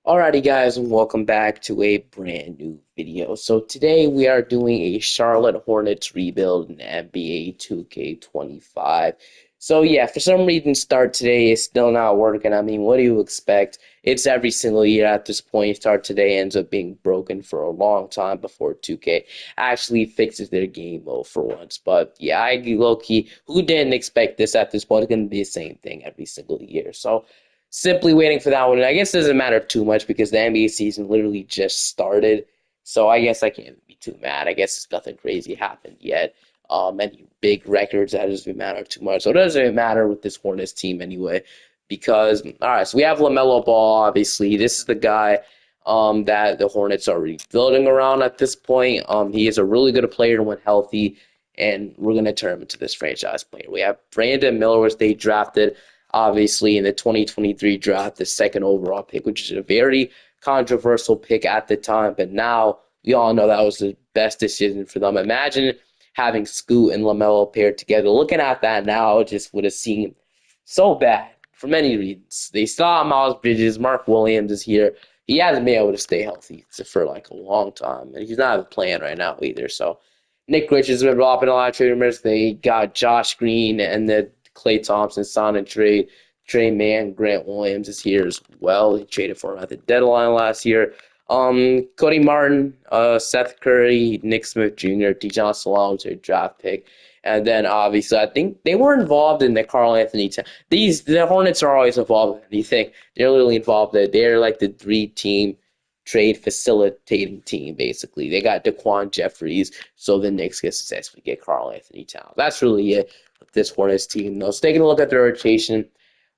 Alrighty guys, and welcome back to a brand new video. So today we are doing a Charlotte Hornets rebuild in NBA 2K25. So yeah, for some reason start today is still not working. I mean, what do you expect? It's every single year at this point. Start today ends up being broken for a long time before 2K actually fixes their game mode for once. But yeah, I low-key, who didn't expect this at this point? It's gonna be the same thing every single year. So simply waiting for that one. And I guess it doesn't matter too much because the NBA season literally just started. So I guess I can't be too mad. I guess nothing crazy happened yet. Any big records that doesn't matter too much. So it doesn't matter with this Hornets team anyway. Because all right, so we have LaMelo Ball. Obviously, this is the guy that the Hornets are rebuilding around at this point. He is a really good player when healthy, and we're gonna turn him into this franchise player. We have Brandon Miller, which they drafted obviously in the 2023 draft, the second overall pick, which is a very controversial pick at the time. But now we all know that was the best decision for them. Imagine having Scoot and LaMelo paired together. Looking at that now, it just would have seemed so bad for many reasons. They still have Miles Bridges. Mark Williams is here. He hasn't been able to stay healthy for like a long time, and he's not playing right now either. So Nick Richards has been dropping a lot of trade rumors. They got Josh Green and the Klay Thompson signed a trade. Trey Mann, Grant Williams is here as well. He traded for him at the deadline last year. Cody Martin, Seth Curry, Nick Smith Jr., Dijon Salons, their draft pick. And then obviously, I think they were involved in the Carl Anthony. The Hornets are always involved in anything. They're literally involved. They're like the three-team trade facilitating team, basically. They got Daquan Jeffries, so the Knicks get successfully get Carl Anthony Towns. That's really it with this Hornets team. Though, so taking a look at their rotation,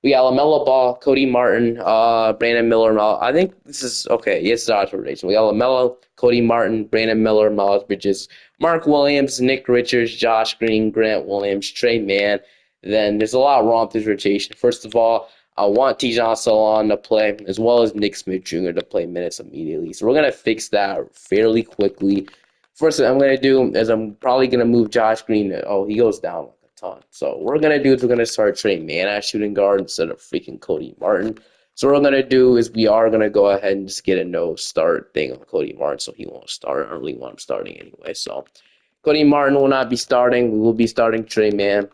we got LaMelo Ball, Cody Martin, Brandon Miller. I think this is okay. Yes, it's our rotation. We got LaMelo, Cody Martin, Brandon Miller, Miles Bridges, Mark Williams, Nick Richards, Josh Green, Grant Williams, Trey Mann. Then there's a lot wrong with this rotation. First of all, I want Tijon Salon to play, as well as Nick Smith Jr. to play minutes immediately. So we're going to fix that fairly quickly. First thing I'm going to do is I'm probably going to move Josh Green. Oh, he goes down like a ton. So what we're going to do is we're going to start Trey Mann at shooting guard instead of freaking Cody Martin. So what we're going to do is we are going to go ahead and just get a no start thing on Cody Martin so he won't start. I don't really want him starting anyway. So Cody Martin will not be starting. We will be starting Trey Mann.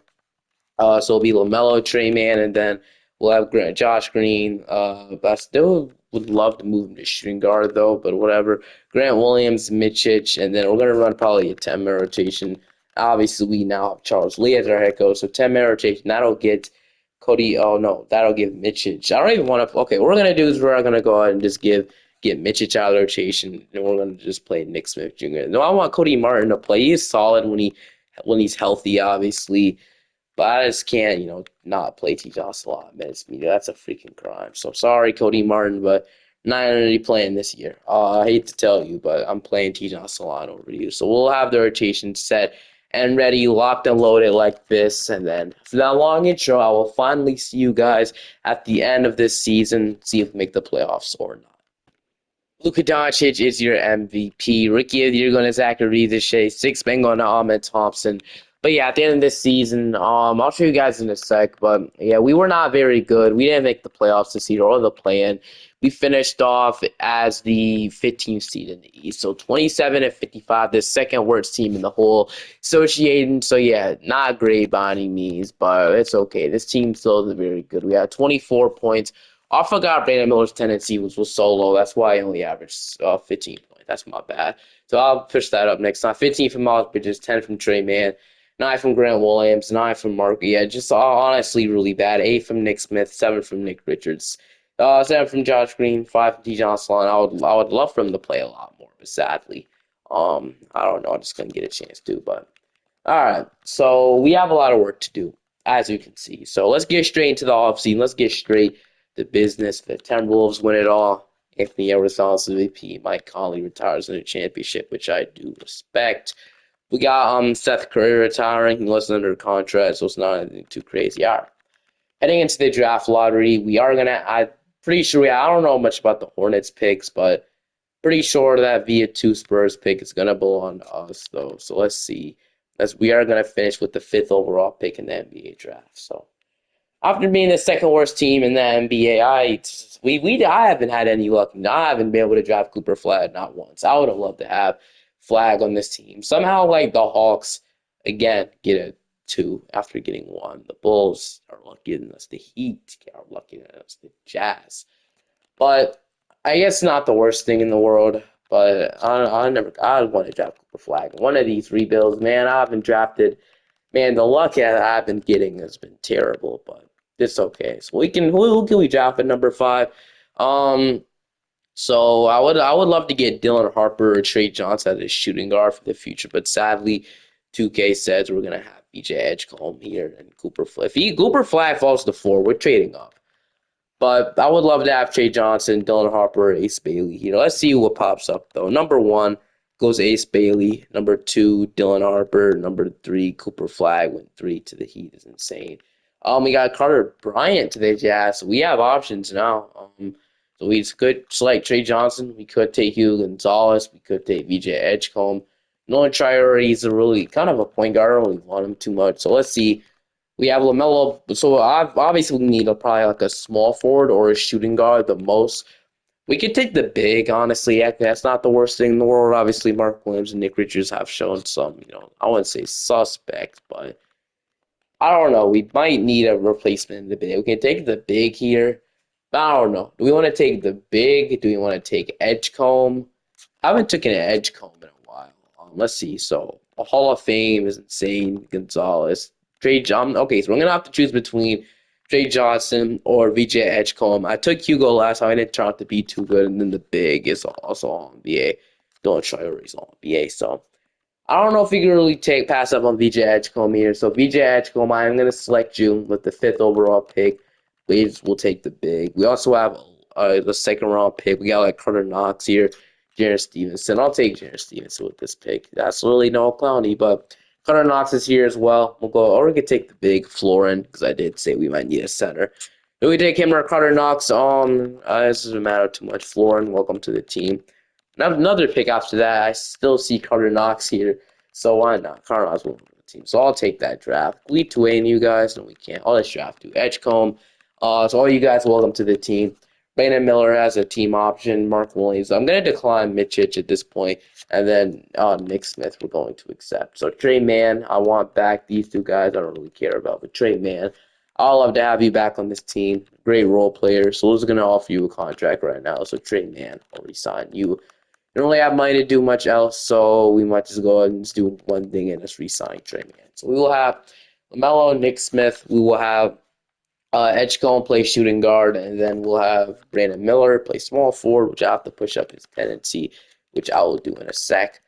So it'll be LaMelo, Trey Mann, and then we'll have Josh Green. But I still would love to move him to shooting guard, though, but whatever. Grant Williams, Mitchich, and then we're going to run probably a 10-man rotation. Obviously, we now have Charles Lee as our head coach, so 10-man rotation. That'll get Cody. Oh, no, that'll give Mitchich. I don't even want to. Okay, what we're going to do is we're going to go ahead and just get Mitchich out of the rotation, and we're going to just play Nick Smith Jr. No, I want Cody Martin to play. He's solid when he's healthy, obviously. But I just can't, not play T-Joss a lot of minutes. That's a freaking crime. So sorry, Cody Martin, but not going to be playing this year. I hate to tell you, but I'm playing T-Joss a lot over you. So we'll have the rotation set and ready, locked and loaded like this. And then for that long intro, I will finally see you guys at the end of this season, see if we make the playoffs or not. Luka Doncic is your MVP. Rookie of the Year going to Zachary Deshae. Sixth man going to Ahmed Thompson. But yeah, at the end of this season, I'll show you guys in a sec. But yeah, we were not very good. We didn't make the playoffs this year or the play-in. We finished off as the 15th seed in the East. So 27-55, the second worst team in the whole association. So yeah, not great by any means, but it's okay. This team still is very good. We had 24 points. I forgot Brandon Miller's tendency was so low. That's why I only averaged 15 points. That's my bad. So I'll push that up next time. 15 from Miles Bridges, 10 from Trey Mann, 9 from Grant Williams, 9 from Mark. Yeah, just honestly really bad. 8 from Nick Smith, 7 from Nick Richards, 7 from Josh Green, 5 from Dijon Salon. I would love for him to play a lot more, but sadly, I don't know. I just couldn't get a chance to. But all right, so we have a lot of work to do, as you can see. So let's get straight into the offseason. Let's get straight to business. The Timberwolves win it all. Anthony Edwards is MVP. Mike Conley retires in a championship, which I do respect. We got Seth Curry retiring. He wasn't under contract, so it's not anything too crazy. All right. Heading into the draft lottery, we are I'm pretty sure I don't know much about the Hornets picks, but pretty sure that via two Spurs pick is gonna belong to us though. So let's see. As we are gonna finish with the fifth overall pick in the NBA draft. So after being the second worst team in the NBA, I haven't had any luck. I haven't been able to draft Cooper Flag not once. I would have loved to have Flag on this team. Somehow, like the Hawks, again get a two after getting one. The Bulls are lucky than us. The Heat are lucky than us. The Jazz, but I guess not the worst thing in the world. But I want to draft Cooper Flag. One of these rebuilds, man. I haven't drafted. Man, the luck that I've been getting has been terrible, but it's okay. So we can who can we draft at number five? Um, so I would love to get Dylan Harper or Trey Johnson as a shooting guard for the future, but sadly, 2K says we're gonna have BJ Edgecombe here and Cooper Flag. If Cooper Flag falls to four, we're trading up. But I would love to have Trey Johnson, Dylan Harper, Ace Bailey here. Let's see what pops up, though. Number one goes Ace Bailey. Number two, Dylan Harper. Number three, Cooper Flag. Went three to the Heat is insane. We got Carter Bryant to the Jazz. So we have options now. So we could select Trey Johnson. We could take Hugo Gonzalez. We could take VJ Edgecombe. Nolan Trier, he's a really kind of a point guard. I don't really want him too much. So let's see. We have LaMelo. So obviously we need probably like a small forward or a shooting guard the most. We could take the big, honestly. That's not the worst thing in the world. Obviously, Mark Williams and Nick Richards have shown some, I wouldn't say suspect, but I don't know. We might need a replacement in the big. We can take the big here, but I don't know. Do we want to take the big? Do we want to take Edgecombe? I haven't taken an Edgecombe in a while. Let's see. So a Hall of Fame is insane. Gonzalez, Trey John. Okay, so we're gonna have to choose between Trey Johnson or VJ Edgecombe. I took Hugo last time. I didn't turn out to be too good, and then the big is also on NBA. Don't try to raise on NBA. So I don't know if you can really pass up on VJ Edgecombe here. So VJ Edgecombe, I'm going to select you with the fifth overall pick. Waves will take the big. We also have the second round pick. We got like Carter Knox here, Jaren Stevenson. I'll take Jaren Stevenson with this pick. That's really no clowny, but Carter Knox is here as well. We'll go, or we could take the big Florin because I did say we might need a center. Do we take him or Carter Knox? This doesn't matter too much. Florin, welcome to the team. Another pick after that, I still see Carter Knox here, so why not? Carter Knox will the team, so I'll take that draft. Lead to and you guys, no, we can't. I'll just draft to Edgecombe. So all you guys, welcome to the team. Brandon Miller has a team option. Mark Williams. I'm gonna decline Mitchich at this point, and then Nick Smith we're going to accept. So Trey Mann, I want back these two guys. I don't really care about, but Trey Mann, I'd love to have you back on this team. Great role player. So we're gonna offer you a contract right now. So Trey Mann, I'll resign you. We don't really have money to do much else, so we might just go ahead and just do one thing and just re-sign Trey Mann. So we will have LaMelo, Nick Smith. We will have Edgecombe play shooting guard, and then we'll have Brandon Miller play small forward, which I have to push up his tendency, which I will do in a sec.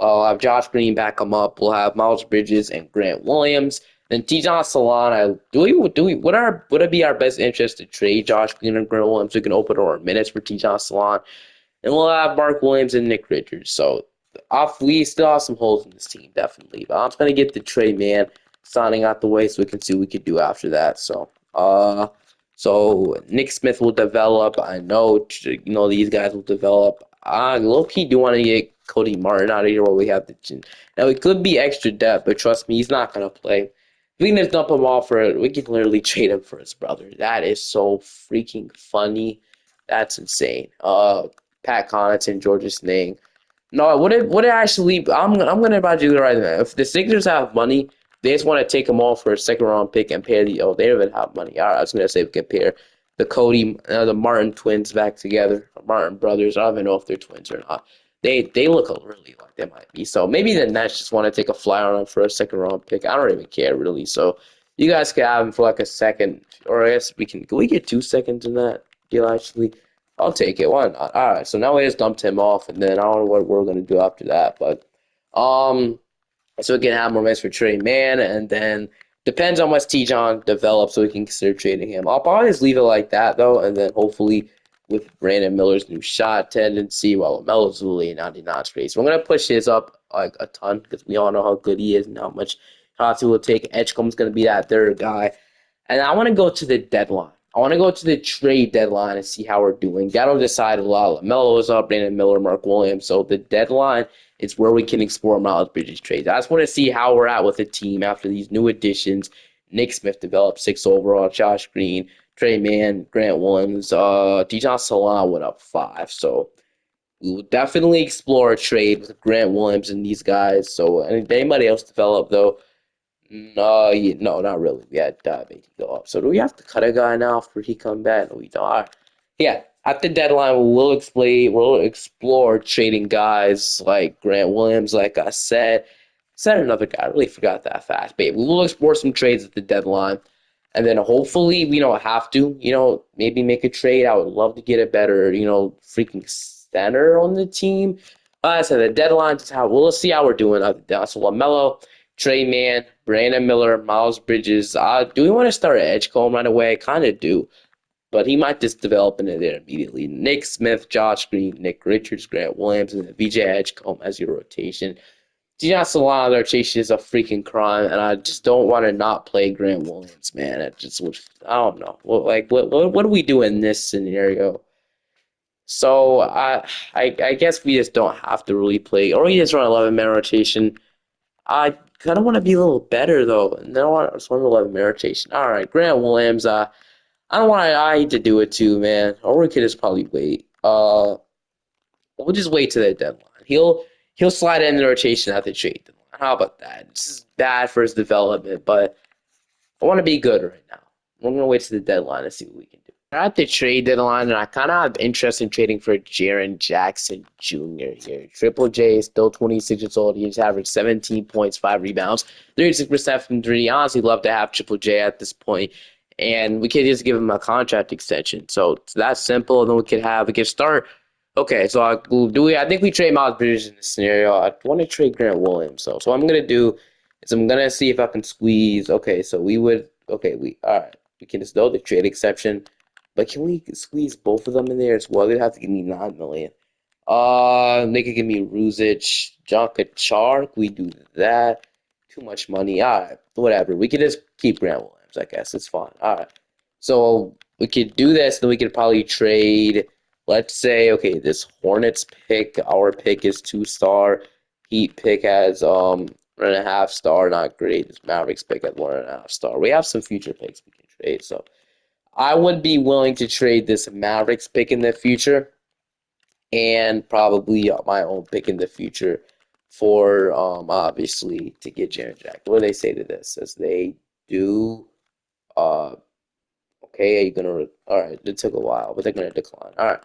I'll have Josh Green back him up. We'll have Miles Bridges and Grant Williams. Then Tijon Salon, would it be our best interest to trade Josh Green and Grant Williams? We can open our minutes for Tijon Salon. And we'll have Mark Williams and Nick Richards. So we still have some holes in this team, definitely. But I'm just going to get the Trey Mann signing out the way so we can see what we can do after that. So Nick Smith will develop. I know, these guys will develop. Low-key do want to get Cody Martin out of here while we have the chin. Now, it could be extra depth, but trust me, he's not going to play. We can just dump him off for it. We can literally trade him for his brother. That is so freaking funny. That's insane. Pat Connaughton, Georges Niang. No, would it actually? I'm gonna about to do it right now. If the Sixers have money, they just want to take them all for a second round pick and pair they don't even have money. All right, I was gonna say we can pair the Martin twins back together, Martin brothers. I don't even know if they're twins or not. They look really like they might be. So maybe the Nets just want to take a flyer on them for a second round pick. I don't even care really. So you guys can have them for like a second, or I guess can we get 2 seconds in that deal actually? I'll take it. Why not? All right. So now we just dumped him off, and then I don't know what we're gonna do after that. But so we can have more minutes for Trey Mann, and then depends on what T-John develops, so we can consider trading him. I'll probably just leave it like that though, and then hopefully with Brandon Miller's new shot tendency, while LaMelo's really not space. We're gonna push his up like a ton because we all know how good he is and how much shots he will take. Edgecombe's gonna be that third guy. And I want to go to the deadline. I want to go to the trade deadline and see how we're doing. That'll decide a lot. LaMelo is up, Brandon Miller, Mark Williams. So the deadline is where we can explore Miles Bridges trades. I just want to see how we're at with the team after these new additions. Nick Smith developed 6 overall. Josh Green, Trey Mann, Grant Williams, Dijon Salon went up 5. So we will definitely explore a trade with Grant Williams and these guys. So and anybody else develop though. No, no, not really. We had Baker go up. So do we have to cut a guy now for he come back? No, we don't. All right. Yeah, at the deadline, we'll explore trading guys like Grant Williams, like I said another guy. I really forgot that fast. But we will explore some trades at the deadline. And then hopefully we don't have to, maybe make a trade. I would love to get a better, freaking center on the team. Like I said, the deadline is how we'll see how we're doing. So LaMelo, Trey Mann, Brandon Miller, Miles Bridges. Do we want to start at Edgecombe right away? I kind of do, but he might just develop into there immediately. Nick Smith, Josh Green, Nick Richards, Grant Williams, and then VJ Edgecombe as your rotation. Dion Solana rotation is a freaking crime, and I just don't want to not play Grant Williams, man. I don't know. What do we do in this scenario? So I guess we just don't have to really play, or we just run 11-man rotation. I kind of want to be a little better though, and then I just want 11-man rotation. All right, Grant Williams. I don't want. I hate to do it too, man. Or we could just probably wait. We'll just wait to the deadline. He'll slide in the rotation at the trade deadline. How about that? This is bad for his development, but I want to be good right now. We're gonna wait to the deadline and see what we can do. We're at the trade deadline, and I kind of have interest in trading for Jaren Jackson Jr. here. Triple J is still 26 years old. He's averaged 17 points, 5 rebounds, 36% from three. Honestly, love to have Triple J at this point, and we could just give him a contract extension. So it's that simple. And then we could start. Okay, so I think we trade Miles Bridges in this scenario. I want to trade Grant Williams. So what I'm gonna do is I'm gonna see if I can squeeze. Okay, so we would. Okay, all right. We can just know the trade exception. But can we squeeze both of them in there as well? They'd have to give me 9 million. They could give me Ruzic, John Kachar. We do that. Too much money. All right, whatever. We could just keep Grant Williams. I guess it's fine. All right. So we could do this. Then we could probably trade. Let's say, okay, this Hornets pick. Our pick is 2-star. Heat pick has 1.5 star. Not great. This Mavericks pick has 1.5 star. We have some future picks we can trade. So I would be willing to trade this Mavericks pick in the future and probably my own pick in the future for obviously to get Jaren Jack. What do they say to this? As they do, uh, okay, are you gonna? All right, it took a while, but they're gonna decline. All right,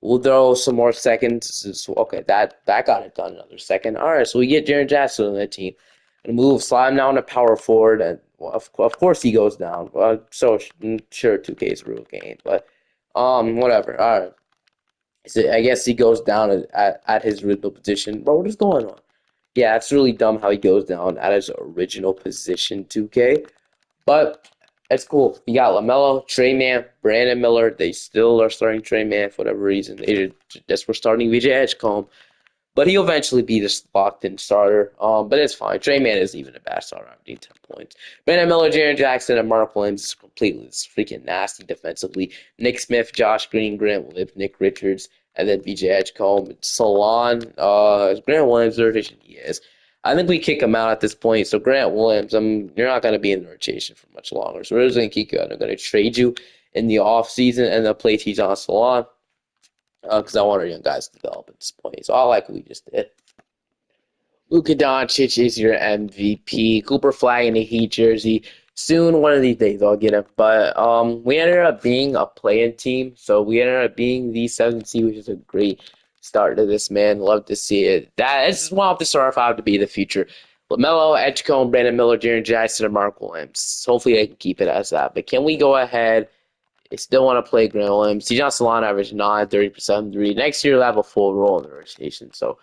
we'll throw some more seconds. Okay, that got it done. Another second. All right, so we get Jaren Jackson on that team. And move, slide him down to power forward, and well, of course he goes down. So sure, 2K is a real game, but whatever. All right, so I guess he goes down at his original position. Bro, what is going on? Yeah, it's really dumb how he goes down at his original position, 2K. But it's cool. You got LaMelo, Trey Mann, Brandon Miller. They still are starting Trey Mann for whatever reason. They just were starting VJ Edgecombe. But he'll eventually be this locked-in starter. But it's fine. Trey Mann isn't even a bad starter. I need 10 points. Brandon Miller, Jaren Jackson, and Mark Williams is completely freaking nasty defensively. Nick Smith, Josh Green, Grant Williams, Nick Richards, and then VJ Edgecombe. Salon, Grant Williams, the rotation he is. I think we kick him out at this point. So Grant Williams, you're not going to be in the rotation for much longer. So we're just going to kick you out. I'm going to trade you in the offseason and then play Tijon Salon because I want our young guys to develop at this point. So I like what we just did. Luka Doncic is your MVP. Cooper Flag in a Heat jersey. Soon, one of these days, I'll get him. But we ended up being a play-in team. So we ended up being the 7th seed, which is a great start to this, man. Love to see it. This is one of the star 5 to be the future. LaMelo, Edgecombe, Brandon Miller, Jaren Jackson, and Mark Williams. Hopefully, I can keep it as that. But can we go ahead? I still want to play Grant Williams. Dijon Salon averaged 9, 30% 3. Next year, we'll have a full role in the rotation. So,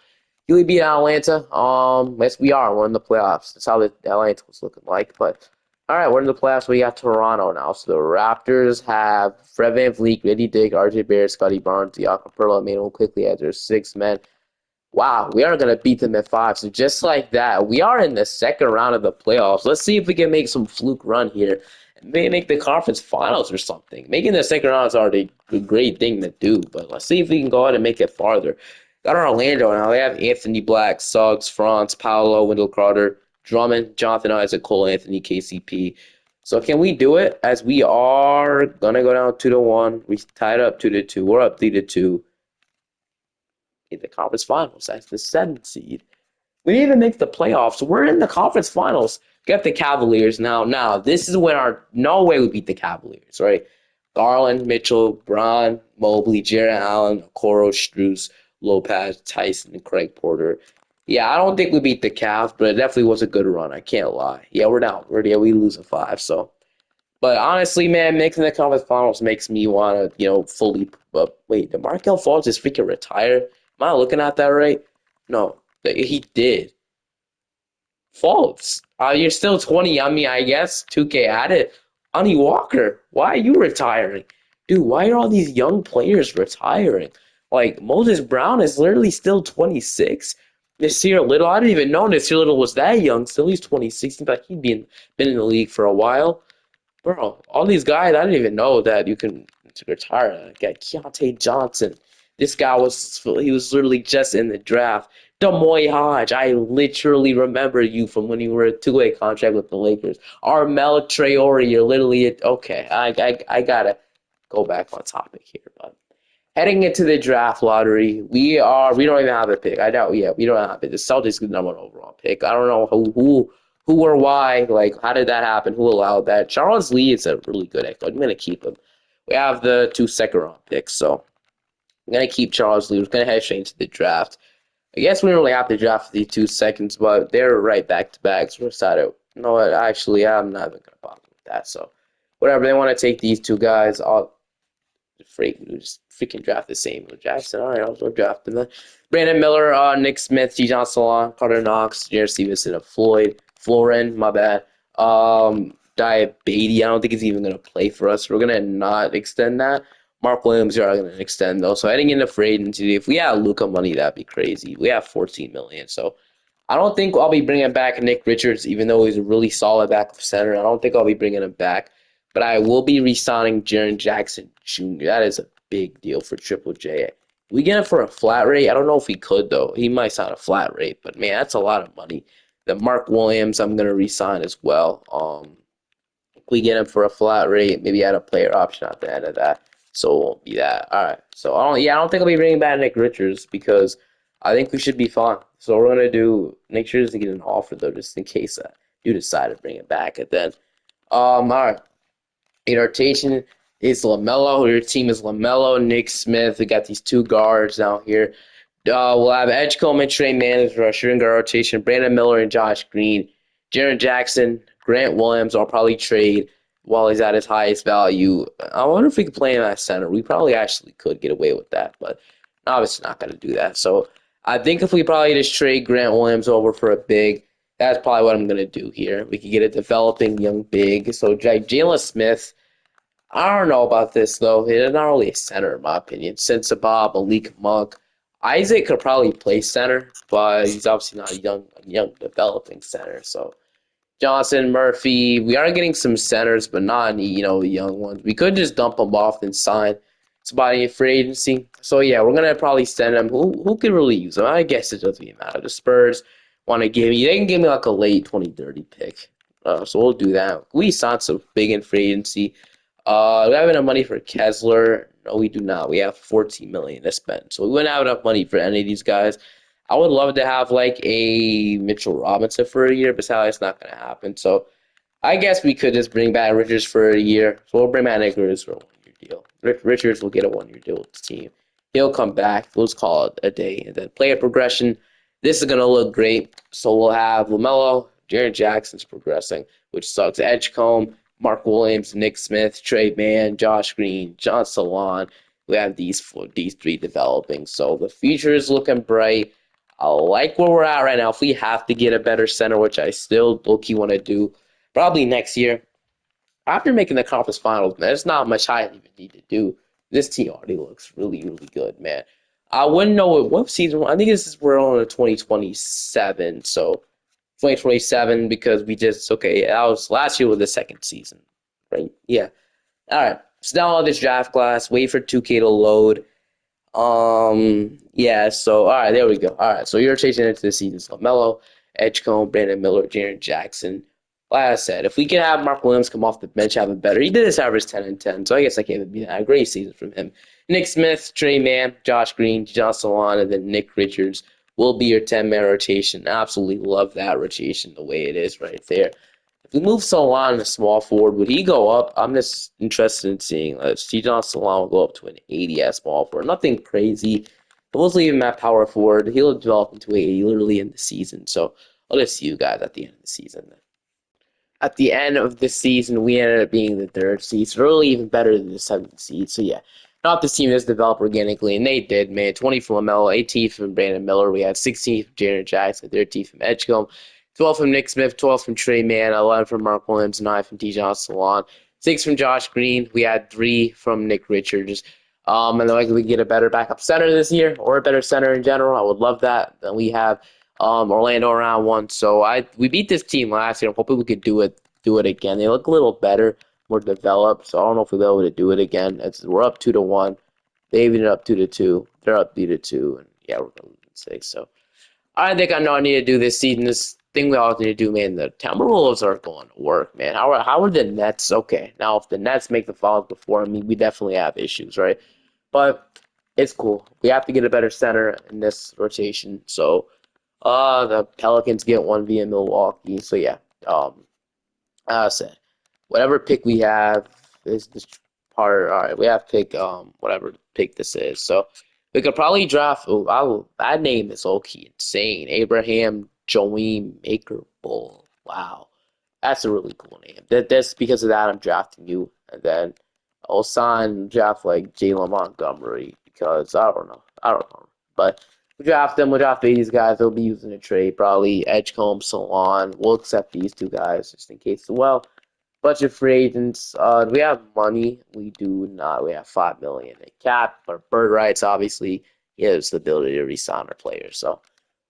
can we beat Atlanta? Yes, we are. We're in the playoffs. That's how the Atlanta was looking like. But, all right, we're in the playoffs. We got Toronto now. So, the Raptors have Fred VanVleet, Grady Dick, RJ Barrett, Scotty Barnes, Jakob Perla, Emmanuel quickly as their 6 men. Wow, we are going to beat them at 5. So just like that, we are in the second round of the playoffs. Let's see if we can make some fluke run here. Maybe make the conference finals or something. Making the second round is already a great thing to do, but let's see if we can go ahead and make it farther. Got Orlando now. They have Anthony Black, Suggs, Franz, Paolo, Wendell Carter, Drummond, Jonathan Isaac, Cole Anthony, KCP. So can we do it? As we are gonna go down 2-1. We tied up 2-2. We're up 3-2 in the conference finals. That's the seventh seed. We didn't even make the playoffs. We're in the conference finals. Get the Cavaliers now. Now this is when our no way we beat the Cavaliers, right? Garland, Mitchell, Braun, Mobley, Jarrett Allen, Okoro, Strus, Lopez, Tyson, and Craig Porter. Yeah, I don't think we beat the Cavs, but it definitely was a good run. I can't lie. Yeah, we're down. We lose a 5. So, but honestly, man, making the conference finals makes me want to, fully. But wait, did Markel Fultz just freaking retire? Am I looking at that right? No, he did. Fultz, you're still 20. I mean, I guess 2K added. Ani Walker, why are you retiring? Dude, why are all these young players retiring? Like, Moses Brown is literally still 26. Nasir Little, I didn't even know Nasir Little was that young. Still, he's 26. Seems like he'd been in the league for a while. Bro, all these guys, I didn't even know that you can retire. Like Keontae Johnson. This guy he was literally just in the draft. Damoy Hodge, I literally remember you from when you were a two-way contract with the Lakers. Armel Traore, you're literally okay. I gotta go back on topic here, but heading into the draft lottery, we don't even have a pick. I doubt, yeah, we don't have it. The Celtics get the number 1 overall pick. I don't know who or why. Like, how did that happen? Who allowed that? Charles Lee is a really good echo. I'm gonna keep him. We have the 2 second-round picks, so I'm gonna keep Charles Lee. We're gonna head straight into the draft. I guess we don't really have to draft the 2 seconds, but they're right back to back. So we decided, you know what? Actually, I'm not even gonna bother with that. So whatever they want to take these 2 guys, I'll just freaking draft the same with Jackson. All right, I'll draft them. Brandon Miller, Nick Smith, Dijon Salon, Carter Knox, Jared Stevenson, Florin, my bad. Diabetes, I don't think he's even going to play for us. We're going to not extend that. Mark Williams, you're going to extend, though. So heading into free agency, if we had Luka money, that'd be crazy. We have 14 million. So I don't think I'll be bringing back Nick Richards, even though he's a really solid backup center. I don't think I'll be bringing him back. But I will be re-signing Jaren Jackson Jr. That is a big deal for Triple J. We get him for a flat rate. I don't know if he could, though. He might sign a flat rate, but man, that's a lot of money. The Mark Williams, I'm gonna re-sign as well. We get him for a flat rate, maybe add a player option at the end of that, so it won't be that. All right. So I don't think I'll be bringing back Nick Richards because I think we should be fine. So we're gonna do make sure to get an offer though, just in case you decide to bring it back. And then, all right. In rotation is LaMelo. Your team is LaMelo, Nick Smith. We got these 2 guards down here. We'll have Edgecombe and Trey Mann as our shooting guard rotation. Brandon Miller and Josh Green. Jaren Jackson, Grant Williams. I'll probably trade while he's at his highest value. I wonder if we could play him at center. We probably actually could get away with that, but obviously not going to do that. So I think if we probably just trade Grant Williams over for a big, that's probably what I'm going to do here. We could get a developing young big. So Jalen Smith, I don't know about this, though. He's not really a center, in my opinion. Sensabaugh, Malik Monk. Isaac could probably play center, but he's obviously not a young developing center. So Johnson, Murphy, we are getting some centers, but not any, young ones. We could just dump them off and sign somebody in free agency. So yeah, we're gonna probably send them. Who could really use them? I guess it doesn't even matter. The Spurs want to give me. They can give me like a late 2030 pick. So we'll do that. We signed some big in free agency. Do we have enough money for Kessler? No, we do not. We have 14 million to spend, so we wouldn't have enough money for any of these guys. I would love to have like a Mitchell Robinson for a year, but sadly, it's not going to happen. So I guess we could just bring back Richards for a year. So we'll bring back Nick Richards for a 1 year deal. Richards will get a 1 year deal with the team. He'll come back. We'll just call it a day. And then player progression. This is going to look great. So we'll have LaMelo, Jaren Jackson's progressing, which sucks. Edgecombe, Mark Williams, Nick Smith, Trey Mann, Josh Green, John Salon. We have these 3 developing. So the future is looking bright. I like where we're at right now. If we have to get a better center, which I still low-key want to do, probably next year. After making the conference finals, man, there's not much I even need to do. This team already looks really, really good, man. I wouldn't know what season. I think we're on a 2027, so 2027 because we just that was last year was the second season, right? Yeah. All right. So now on this draft class, wait for 2K to load. Yeah, so all right, there we go. All right, so you're chasing into the season. So LaMelo, Edgecombe, Brandon Miller, Jaren Jackson, like I said, if we can have Mark Williams come off the bench, have a better. He did this average 10 and 10, so I guess I can't be that. A great season from him. Nick Smith, Trey Mann, Josh Green, John Salon, and then Nick Richards will be your 10-man rotation. Absolutely love that rotation the way it is right there. If we move Salon to small forward, would he go up? I'm just interested in seeing. John Salon will go up to an 80 at small forward. Nothing crazy. But we'll leave him at power forward. He'll develop into 80 literally in the season. So I'll just see you guys at the end of the season. At the end of the season, we ended up being the third seed, so really even better than the seventh seed. So yeah, not this team has developed organically, and they did, man. 20 from LaMelo, 18 from Brandon Miller. We had 16 from Jaren Jackson, 13 from Edgecombe, 12 from Nick Smith, 12 from Trey Mann, 11 from Mark Williams, 9 from Dijon Salon, 6 from Josh Green. We had 3 from Nick Richards. And then we get a better backup center this year, or a better center in general. I would love that. Then we have Orlando around one. So we beat this team last year. I'm hoping we could do it again. They look a little better, more developed. So I don't know if we'll be able to do it again. We're up 2-1. They even up 2-2. They're up 3-2, and yeah, we're going to 6. So I think I know I need to do this season. This thing we all need to do, man. The Timberwolves are going to work, man. How are the Nets? Okay, now if the Nets make the finals before me, we definitely have issues, right? But it's cool. We have to get a better center in this rotation. So the Pelicans get one via Milwaukee. So yeah, I said whatever pick we have is this part. All right, we have pick whatever pick this is. So we could probably draft. Oh, that name is low-key insane. Abraham Joey Maker Bull. Wow, that's a really cool name. That's because of that I'm drafting you, and then I'll sign draft like Jalen Montgomery because I don't know, but. We draft them. We'll draft these guys. They'll be using a trade, probably Edgecombe, Salon. We'll accept these two guys just in case. Well, bunch of free agents. Do we have money? We do not. We have 5 million in cap. But bird rights obviously gives the ability to resign our players. So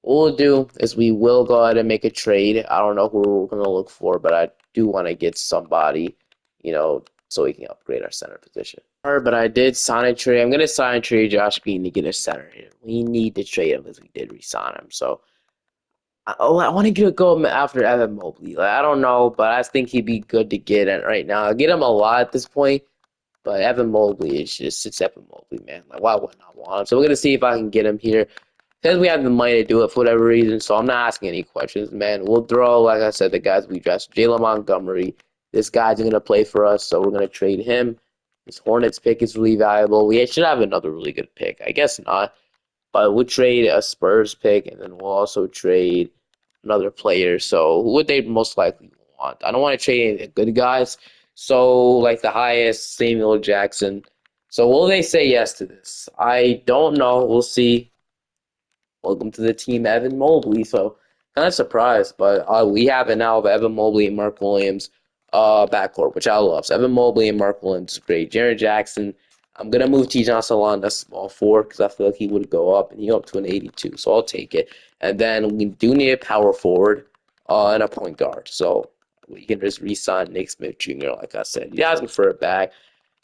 what we'll do is we will go ahead and make a trade. I don't know who we're gonna look for, but I do want to get somebody, so we can upgrade our center position. But I did sign a trade. I'm gonna sign a trade Josh Green to get a center here. We need to trade him because we did resign him. So I want to go after Evan Mobley. Like, I don't know, but I think he'd be good to get in right now. I get him a lot at this point, but Evan Mobley is just it's Evan Mobley, man. Like, why would I not want him? So we're gonna see if I can get him here. Because we have the money to do it for whatever reason, so I'm not asking any questions, man. We'll throw, like I said, the guys we drafted. Jalen Montgomery. This guy's gonna play for us, so we're gonna trade him. This Hornets pick is really valuable. We should have another really good pick. I guess not. But we'll trade a Spurs pick, and then we'll also trade another player. So who would they most likely want? I don't want to trade any of the good guys. So like the highest, Samuel Jackson. So will they say yes to this? I don't know. We'll see. Welcome to the team, Evan Mobley. So kind of surprised, but we have it now of Evan Mobley and Mark Williams backcourt, which I love. So Evan Mobley and Mark Williams is great. Jaren Jackson, I'm gonna move T. Salon to small four because I feel like he would go up and he go up to an 82, so I'll take it. And then we do need a power forward and a point guard, so we can just re-sign Nick Smith Jr. Like I said, he's asking for a bag.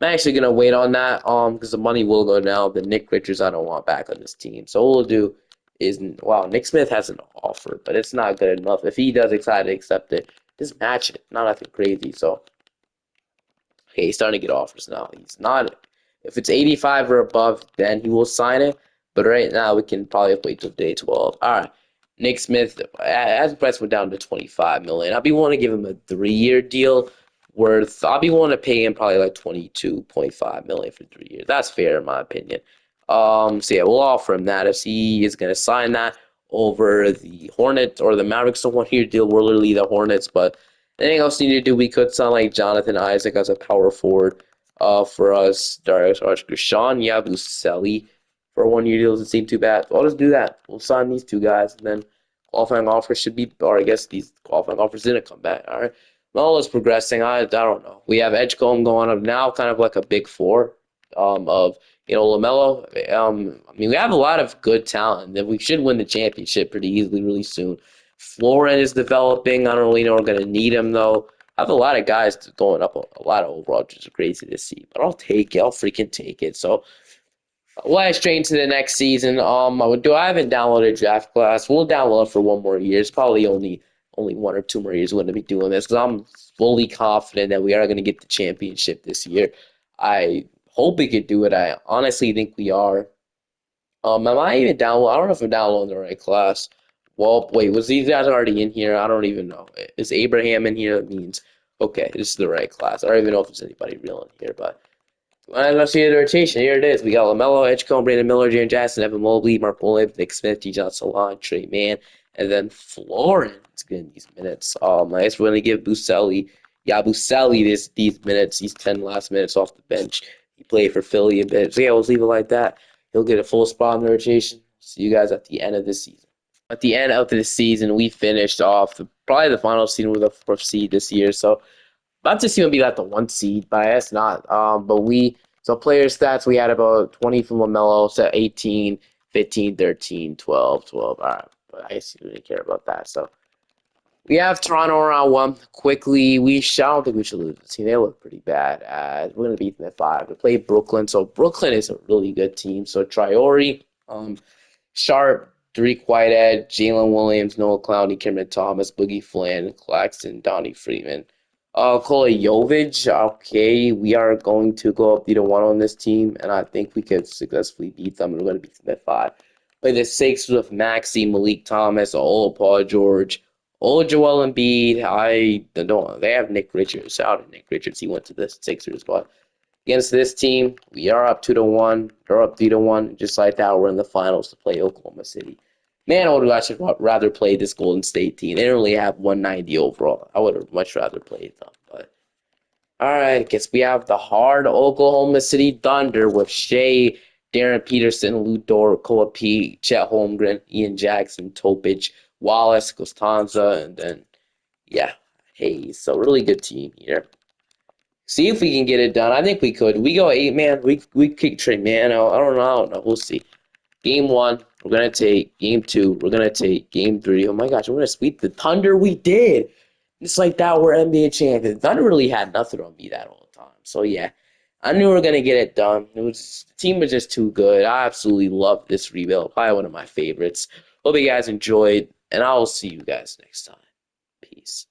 I'm actually gonna wait on that because the money will go down. The Nick Richards I don't want back on this team, so what we'll do is wow, Nick Smith has an offer, but it's not good enough. If he does decide to accept it, just match it. Not nothing crazy. So okay, he's starting to get offers now. He's not. If it's 85 or above, then he will sign it. But right now, we can probably wait till day 12. All right, Nick Smith. As the price went down to 25 million, I'll be willing to give him a 3-year deal worth. I'll be willing to pay him probably like 22.5 million for 3 years. That's fair in my opinion. So yeah, we'll offer him that if he is going to sign that over the Hornets or the Mavericks. A 1-year deal. We're literally the Hornets, but anything else you need to do, we could sign like Jonathan Isaac as a power forward for us. Darius Sean Yabusele for a 1-year deal doesn't seem too bad. So I'll just do that. We'll sign these two guys, and then qualifying offers should be, or I guess these qualifying offers didn't come back. All right. Well, it's progressing. I don't know. We have Edgecombe going up now, kind of like a big four of LaMelo. I mean, we have a lot of good talent, and we should win the championship pretty easily, really soon. Florin is developing. I don't really know we're going to need him, though. I have a lot of guys going up a lot of overall, which is crazy to see. But I'll take it. I'll freaking take it. So we'll head straight into the next season. I haven't downloaded Draft Class. We'll download it for 1 more year. It's probably only 1 or 2 more years we're going to be doing this, because I'm fully confident that we are going to get the championship this year. I hope we could do it. I honestly think we are. Am I even download? I don't know if I'm downloading the right class. Well, wait, was these guys already in here? I don't even know. Is Abraham in here? That means okay, this is the right class. I don't even know if there's anybody real in here, but let's see the rotation. Here it is. We got LaMelo, Edgecombe, Brandon Miller, Jaren Jackson, Evan Mobley, Mark Bullock, Nick Smith, Dijon Salon, Trey Mann, and then Florence getting these minutes. I guess we're gonna give Buscelli these minutes, these 10 last minutes off the bench. He played for Philly a bit. So yeah, we'll leave it like that. He'll get a full spot in the rotation. See you guys at the end of the season. At the end of the season, we finished off probably the final season with a fourth seed this year. So not to see him be like the 1 seed, but I guess not. So player stats, we had about 20 from LaMelo, so 18, 15, 13, 12, 12. All right, but I guess you didn't care about that. So we have Toronto around one. Quickly, I don't think we should lose the team. They look pretty bad. We're gonna beat them at 5. We play Brooklyn, so Brooklyn is a really good team. So Traore, Sharp, Dariq Whitehead, Jalen Williams, Noah Clowney, Cameron Thomas, Boogie Flynn, Claxton, Donnie Freeman. Kola Jovic, okay, we are going to go up 3-1 on this team, and I think we could successfully beat them, and we're going to beat them at 5. Play the Sixers with Maxey, Malik Thomas, Paul George, Joel Embiid. I don't. They have Nick Richards. Shout out to Nick Richards. He went to the Sixers, but against this team, we are up 2-1. They're up 3-1. Just like that, we're in the finals to play Oklahoma City. Man, I would have rather played this Golden State team. They only have 190 overall. I would have much rather played them. But all right, I guess we have the hard Oklahoma City Thunder with Shea, Darren Peterson, Lou Dort, Koa P, Chet Holmgren, Ian Jackson, Topic, Wallace, Costanza, and then yeah, Hayes. So really good team here. See if we can get it done. I think we could. We go 8 man. We kick Trey Man out. I don't know. I don't know. We'll see. Game 1, we're gonna take. Game 2, we're gonna take. Game 3, oh my gosh, we're gonna sweep the Thunder. We did. Just like that, we're NBA champions. Thunder really had nothing on me that whole time. So yeah, I knew we were gonna get it done. The team was just too good. I absolutely love this rebuild. Probably one of my favorites. Hope you guys enjoyed, and I will see you guys next time. Peace.